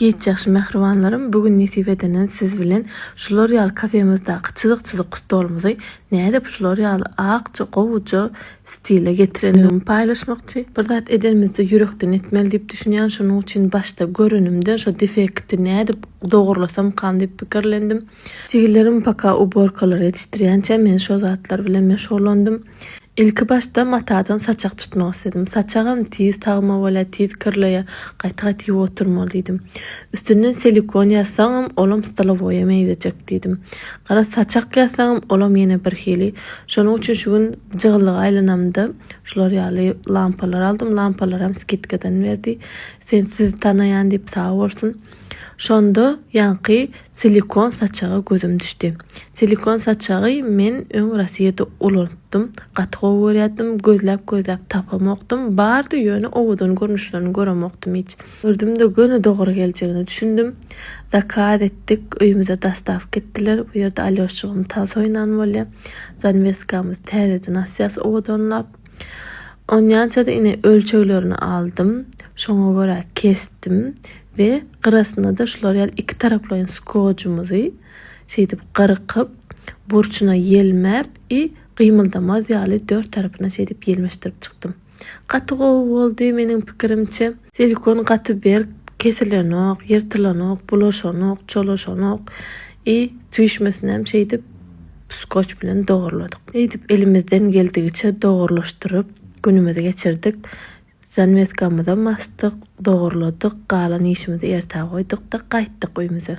Giyit yaxşı mehribanlarım, bugün nesibedenen siz bilen şu L'Oreal kafemizde çyzyk kutolumuzy näde şu L'Oreal aqça gowuca stile getirenimi paylaşmakçy. Bir zat edenimizde yürekden etmeli diýip düşünýän, şonuň üçin başta görünümden şu defekti näde dogurlasam kan diýip pikirlendim. Sigillerim paka uborkalar yetiştirýänçe men şu zatlar bilen meşgulandym. İlki başta matadan saçak tutmak istedim. Saçağım tiz tağma bola, tiz kırlaya, qayta ýuwup oturmalyydym. Üstünden silikon ýasaňam, olam stalovoya meýdejek diýdim. Gara saçak ýasaňam, olam ýene bir hili. Şonuň üçin şu gün jyglyga aýlanamda şular ýaly lampalar aldym. Lampalar hem skitkadan berdi. Sen siz tanaýan diýip sag bolsun. Şonda ýanky silikon saçagy gözüm düşdi. Silikon saçagy men öň Rossiýada ulantdym. Gatga görýärdim, gözläp tapamokdym. Bardy ýöne owadan görnüşlerini göremokdym hiç. Gördüm-de göne dogry geljegini düşündüm. Zakaz etdik, öýümüze dastaw ketdiler. Bu ýerde alyoşugym tansoýnan bolýar. Zanveskamyz täzeden asyas owadanlap. Onyançada ine ölçeglerini aldım. Şoňa göre kestim. Ve gyrasynda da şu L'Oreal iki taraplayan skotjumuzy şeýdip gyrkyp burçuna yelmep gymyldamaz ýaly dört tarapyna şeýdip yelmeşdirip çykdym. Gaty boldy meniň pikirimçe. Silikon gaty ber, kesilenok, ýyrtylanok, bulaşanok, çolaşanok tüýşmesine hem şeýdip skotç bilen dogurladyk. Şeýdip elimizden geldigiçe dogurlaşdyryp günümizi geçirdik. Zanveskamyza mastyk, dogurladyk, galan işimizi ertäge goýdyk da gaýtdyk öýümüze.